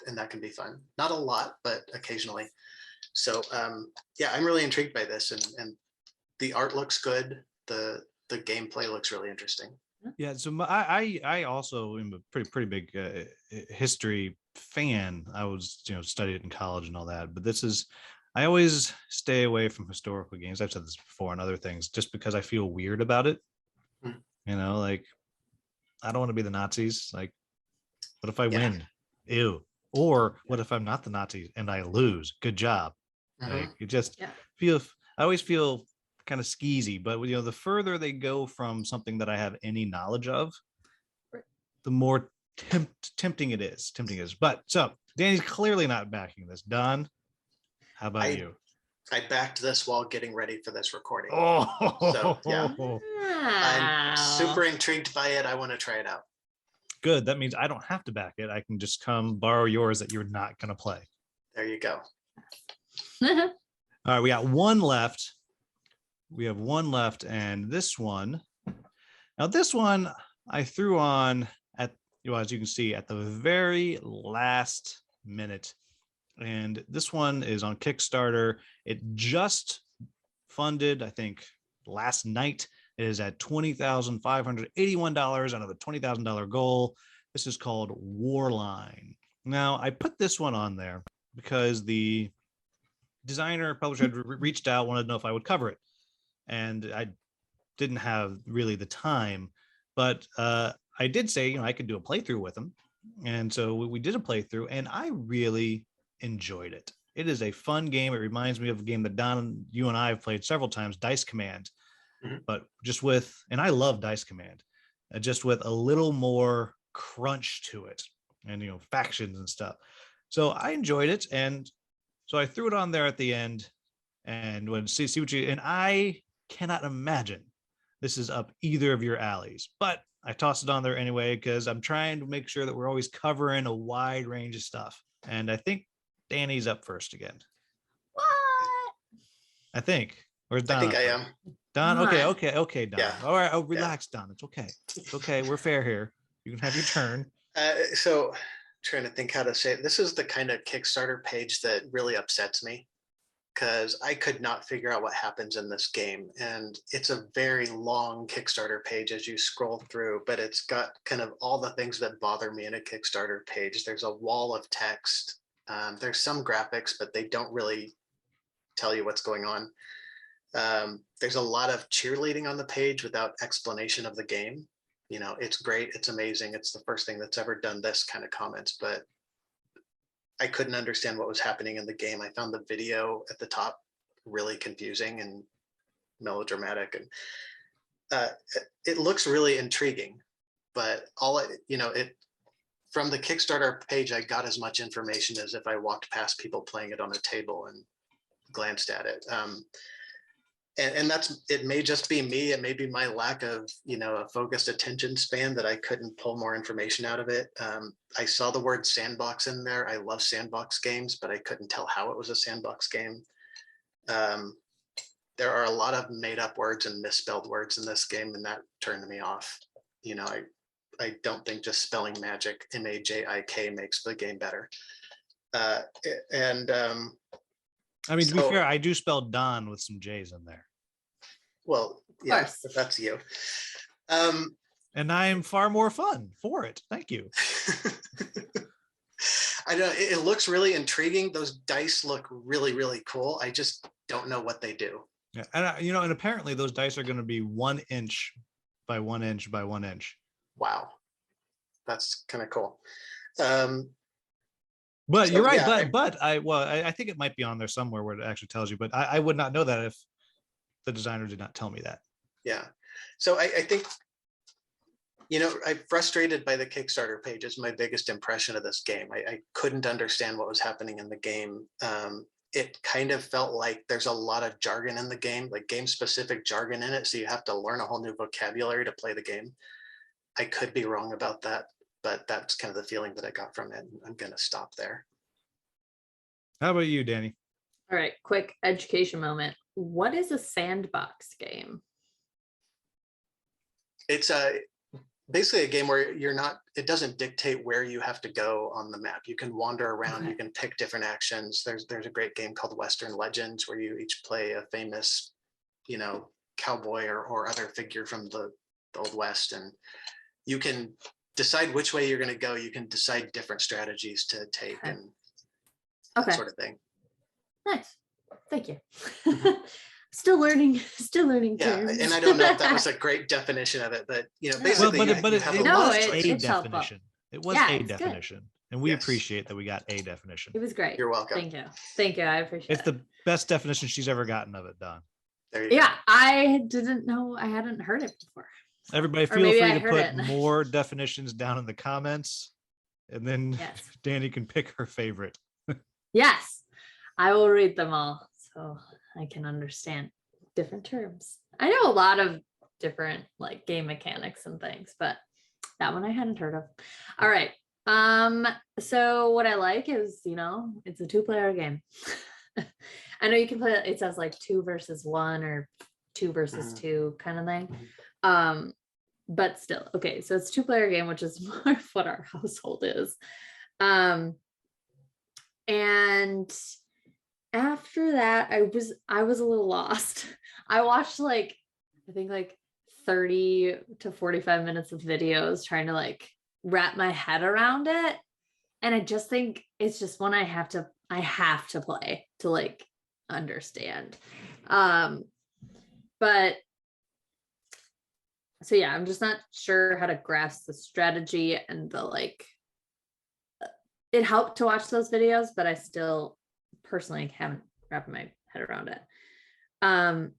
And that can be fun. Not a lot, but occasionally. So yeah, I'm really intrigued by this, and the art looks good. The gameplay looks really interesting. Yeah, so I also am a pretty big history fan. I was, you know, studied it in college and all that, but I always stay away from historical games. I've said this before and other things, just because I feel weird about it. You know, like I don't want to be the Nazis. Like, what if I win? Ew. Or what if I'm not the Nazis and I lose? Good job. Like, it just I always feel kind of skeezy, but you know, the further they go from something that I have any knowledge of, the more tempting it is. But so Danny's clearly not backing this. Don, how about you? I backed this while getting ready for this recording. Oh, so yeah, I'm super intrigued by it. I want to try it out. Good. That means I don't have to back it. I can just come borrow yours that you're not going to play. There you go. All right, we got one left. We have one left, and this one. Now, this one I threw on at, you know, as you can see, at the very last minute. And this one is on Kickstarter. It just funded, I think, last night. It is at $20,581 out of the $20,000 goal. This is called Warline. Now, I put this one on there because the designer, publisher had reached out, wanted to know if I would cover it. And I didn't have really the time, but I did say, I could do a playthrough with him. And so we did a playthrough and I really enjoyed it. It is a fun game. It reminds me of a game that Don, you and I have played several times, Dice Command, but just with, and I love Dice Command, just with a little more crunch to it and, factions and stuff. So I enjoyed it. And so I threw it on there at the end and would see what you, and I cannot imagine this is up either of your alleys, but I tossed it on there anyway, because I'm trying to make sure that we're always covering a wide range of stuff. And I think Dani's up first again. What? I think. Or is Don? I think up I first? am. Don. Come on. Okay, Don. Yeah. All right. Oh, relax, Don. It's okay. It's okay. We're fair here. You can have your turn. So trying to think how to say it. This is the kind of Kickstarter page that really upsets me, because I could not figure out what happens in this game. And it's a very long Kickstarter page as you scroll through, but it's got kind of all the things that bother me in a Kickstarter page. There's a wall of text. There's some graphics, but they don't really tell you what's going on. There's a lot of cheerleading on the page without explanation of the game. It's great. It's amazing. It's the first thing that's ever done this kind of comments, but I couldn't understand what was happening in the game. I found the video at the top really confusing and melodramatic, and it looks really intriguing, but from the Kickstarter page, I got as much information as if I walked past people playing it on a table and glanced at it. And it may just be me. It may be my lack of, a focused attention span that I couldn't pull more information out of it. I saw the word sandbox in there. I love sandbox games, but I couldn't tell how it was a sandbox game. There are a lot of made up words and misspelled words in this game, and that turned me off. I don't think just spelling magic, MAJIK, makes the game better. I mean, to be fair, I do spell Don with some J's in there. Well, yeah, if that's you. And I am far more fun for it. Thank you. I know it looks really intriguing. Those dice look really, really cool. I just don't know what they do. Yeah, and and apparently those dice are going to be 1 inch by 1 inch by 1 inch. Wow, that's kind of cool. But you're right. Yeah, I think it might be on there somewhere where it actually tells you. But I would not know that if the designer did not tell me that. Yeah. So I think, I'm frustrated by the Kickstarter page is my biggest impression of this game. I couldn't understand what was happening in the game. It kind of felt like there's a lot of jargon in the game, like game specific jargon in it. So you have to learn a whole new vocabulary to play the game. I could be wrong about that, but that's kind of the feeling that I got from it. I'm going to stop there. How about you, Dani? All right, quick education moment. What is a sandbox game? It's basically a game where it doesn't dictate where you have to go on the map. You can wander around, You can pick different actions. There's a great game called Western Legends where you each play a famous, cowboy or other figure from the Old West, and you can decide which way you're going to go. You can decide different strategies to take and that sort of thing. Nice. Thank you. Still learning yeah, terms. And I don't know if that was a great definition of it, but basically, it was a definition. It was a definition, good. And we appreciate that we got a definition. It was great. You're welcome. Thank you. I appreciate it. It's the best definition she's ever gotten of it, Don. There you go. I didn't know. I hadn't heard it before. Everybody feel free to put more definitions down in the comments, and then Dani can pick her favorite. Yes, I will read them all so I can understand different terms. I know a lot of different game mechanics and things, but that one I hadn't heard of. All right. So what I like is, it's a 2-player game. I know you can play it says 2 versus 1 or 2 versus 2 kind of thing. But still, okay, so it's a 2-player game, which is more of what our household is. And after that, I was a little lost. I watched I think 30 to 45 minutes of videos trying to wrap my head around it. And I just think it's just one I have to play to understand. But So yeah, I'm just not sure how to grasp the strategy and the like. It helped to watch those videos, but I still personally haven't wrapped my head around it. Um,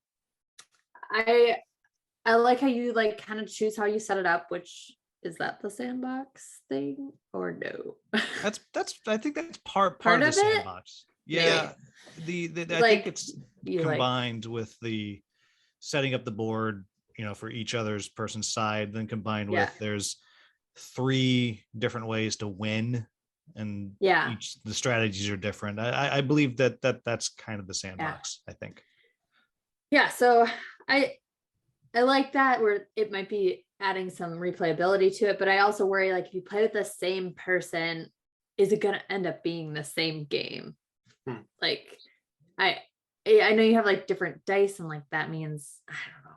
I like how you like kind of choose how you set it up, which is that the sandbox thing or no? That's I think that's part Part of the of it? sandbox. Yeah. I think it's you like combined with the setting up the board, for each other's person's side, then combined Yeah. with there's 3 different ways to win, and yeah. the strategies are different. I believe that's kind of the sandbox, I think. Yeah, so I like that where it might be adding some replayability to it, but I also worry like if you play with the same person, is it going to end up being the same game? Like I know you have like different dice, and like that means I don't know.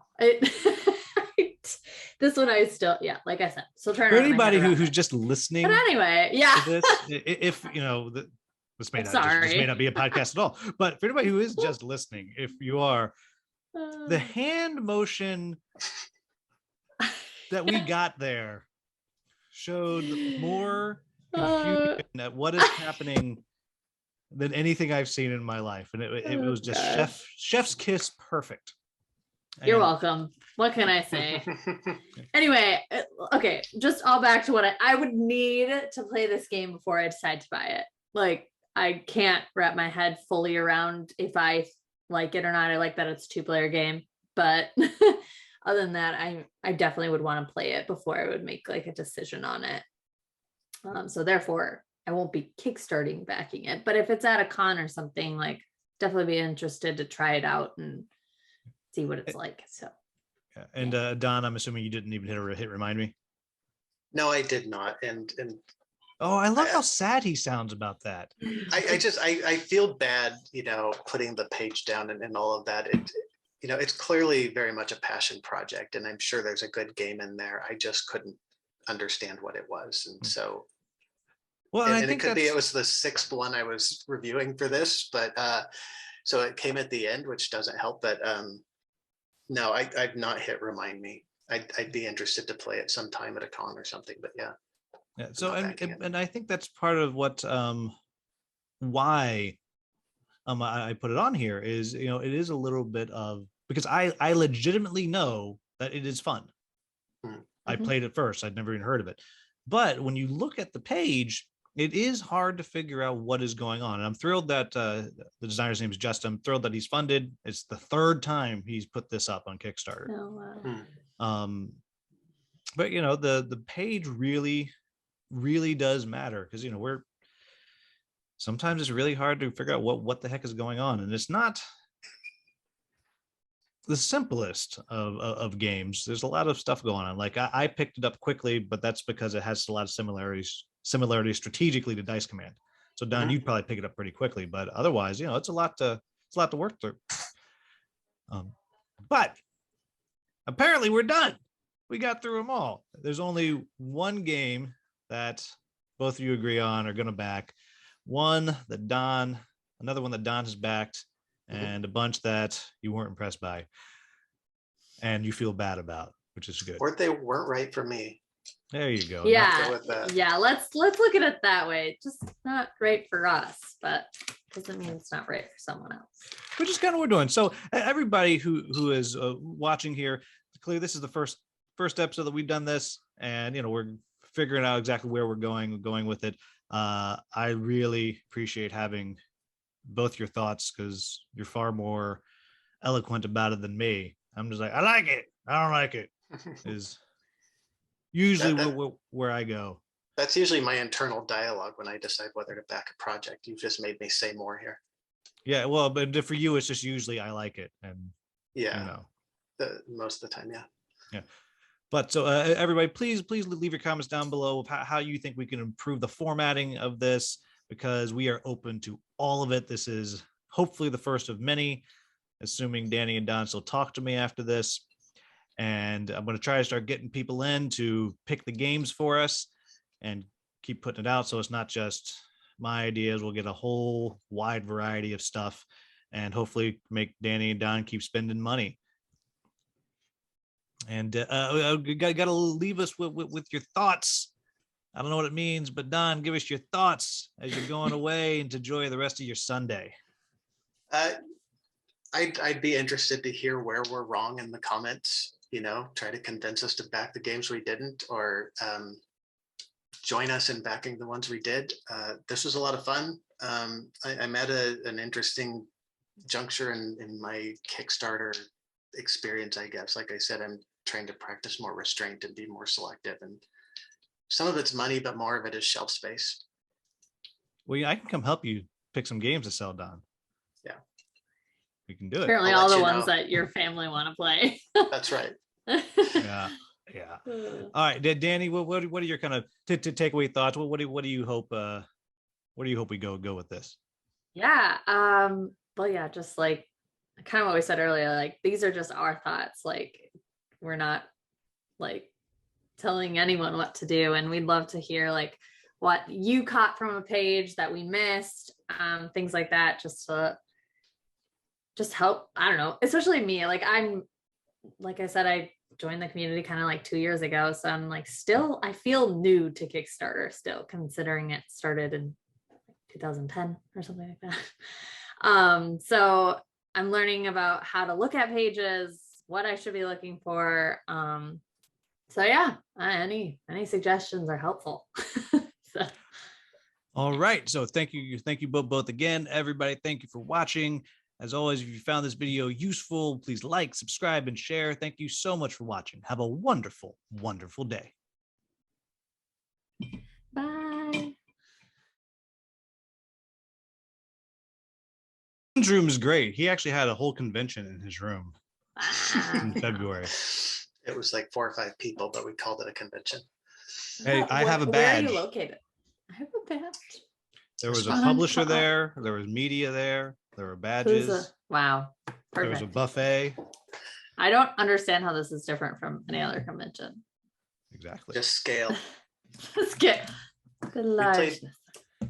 This one I still like I said, still trying to. For anybody who's just listening, but anyway, yeah. To this, if this may not be a podcast at all, but for anybody who is just listening, if you are, the hand motion that we got there showed more confusion at what is happening than anything I've seen in my life, and it was just chef's kiss perfect. You're welcome. What can I say? Anyway, okay, just all back to what I would need to play this game before I decide to buy it. Like, I can't wrap my head fully around if I like it or not. I like that it's a 2-player game, but other than that, I definitely would want to play it before I would make like a decision on it. So therefore, I won't be kickstarting backing it. But if it's at a con or something, like definitely be interested to try it out and see what it's like. So yeah. And Don, I'm assuming you didn't even hit remind me. No, I did not. And oh, I love how sad he sounds about that. I feel bad, putting the page down and all of that. It's clearly very much a passion project, and I'm sure there's a good game in there. I just couldn't understand what it was, and so. Well, and it could be it was the 6th one I was reviewing for this, but so it came at the end, which doesn't help. But no, I've not hit remind me. I'd be interested to play it sometime at a con or something, but yeah. Yeah. So and I think that's part of what why I put it on here is it is a little bit of, because I legitimately know that it is fun. Mm-hmm. I played it first. I'd never even heard of it, but when you look at the page, it is hard to figure out what is going on. And I'm thrilled that the designer's name is Justin. I'm thrilled that he's funded. It's the 3rd time he's put this up on Kickstarter. Oh, wow. But the page really does matter, because sometimes it's really hard to figure out what the heck is going on, and it's not the simplest of games. There's a lot of stuff going on. Like I picked it up quickly, but that's because it has a lot of similarities strategically to Dice Command. So Don, you'd probably pick it up pretty quickly, but otherwise, it's a lot to work through. But apparently we're done. We got through them all. There's only one game that both of you agree on are going to back. Another one that Don has backed, and a bunch that you weren't impressed by and you feel bad about, which is good. Or they weren't right for me. There you go. Yeah. Yeah. Let's look at it that way. Just not right for us, but doesn't mean it's not right for someone else. Which is kind of what we're doing. So everybody who is watching here, clearly this is the first episode that we've done this, and we're figuring out exactly where we're going with it. I really appreciate having both your thoughts, because you're far more eloquent about it than me. I'm just like, I like it, I don't like it, is usually where I go. That's usually my internal dialogue when I decide whether to back a project. You've just made me say more here. Yeah, well, but for you, it's just usually I like it, and yeah, most of the time, yeah. But so everybody, please leave your comments down below of how you think we can improve the formatting of this, because we are open to all of it. This is hopefully the first of many, assuming Dani and Don still talk to me after this. And I'm going to try to start getting people in to pick the games for us and keep putting it out, so it's not just my ideas. We'll get a whole wide variety of stuff, and hopefully make Dani and Don keep spending money. And you got to leave us with your thoughts. I don't know what it means, but Don, give us your thoughts as you're going away and to enjoy the rest of your Sunday. I'd be interested to hear where we're wrong in the comments. Try to convince us to back the games we didn't, or join us in backing the ones we did. This was a lot of fun. I'm at an interesting juncture in my Kickstarter experience, I guess. Like I said, I'm trying to practice more restraint and be more selective, and some of it's money, but more of it is shelf space. Well, yeah, I can come help you pick some games to sell, Don. Yeah, we can do it. Apparently all the ones that your family want to play. That's right. Yeah. All right, Dani, what are your kind of to takeaway thoughts? What do you hope we go with this? Yeah. Well, yeah, just like kind of what we said earlier, like these are just our thoughts. Like we're not like telling anyone what to do, and we'd love to hear like what you caught from a page that we missed, things like that, just to help. I don't know, especially me. Like I said, I joined the community kind of like 2 years ago, so I'm like I feel new to Kickstarter still, considering it started in 2010 or something like that. So I'm learning about how to look at pages, what I should be looking for. So yeah, any suggestions are helpful. So. All right, so thank you both again, everybody. Thank you for watching. As always, if you found this video useful, please like, subscribe, and share. Thank you so much for watching. Have a wonderful, wonderful day. Bye. His room is great. He actually had a whole convention in his room in February. It was like 4 or 5 people, but we called it a convention. Hey, I have a badge. Where are you located? I have a badge. There was a publisher there. There was media there. There were badges. Wow. Perfect. There was a buffet. I don't understand how this is different from any other convention. Exactly. Just scale. Scale. Good luck.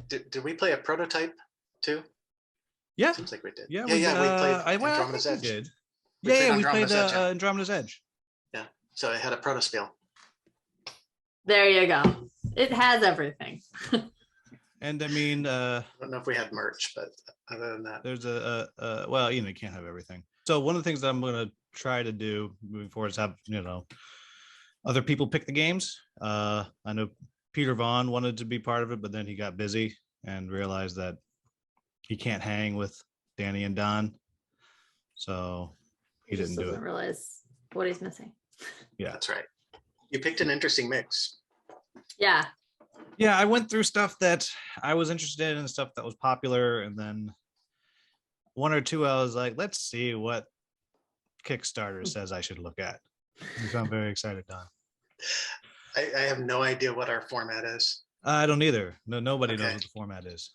Did we play a prototype too? Yeah. Seems like we did. Yeah, we played Andromeda's Edge. Did. We played Andromeda's Edge. Yeah. So it had a proto spiel. There you go. It has everything. And I mean, I don't know if we had merch, but other than that, there's well, you can't have everything. So one of the things that I'm going to try to do moving forward is have, other people pick the games. I know Peter Vaughn wanted to be part of it, but then he got busy and realized that he can't hang with Dani and Don. So he didn't do it. Doesn't realize what he's missing. Yeah, that's right. You picked an interesting mix. Yeah. Yeah, I went through stuff that I was interested in, stuff that was popular, and then one or two I was like, let's see what Kickstarter says I should look at. So I'm very excited, Don. I have no idea what our format is. I don't either. Nobody knows what the format is.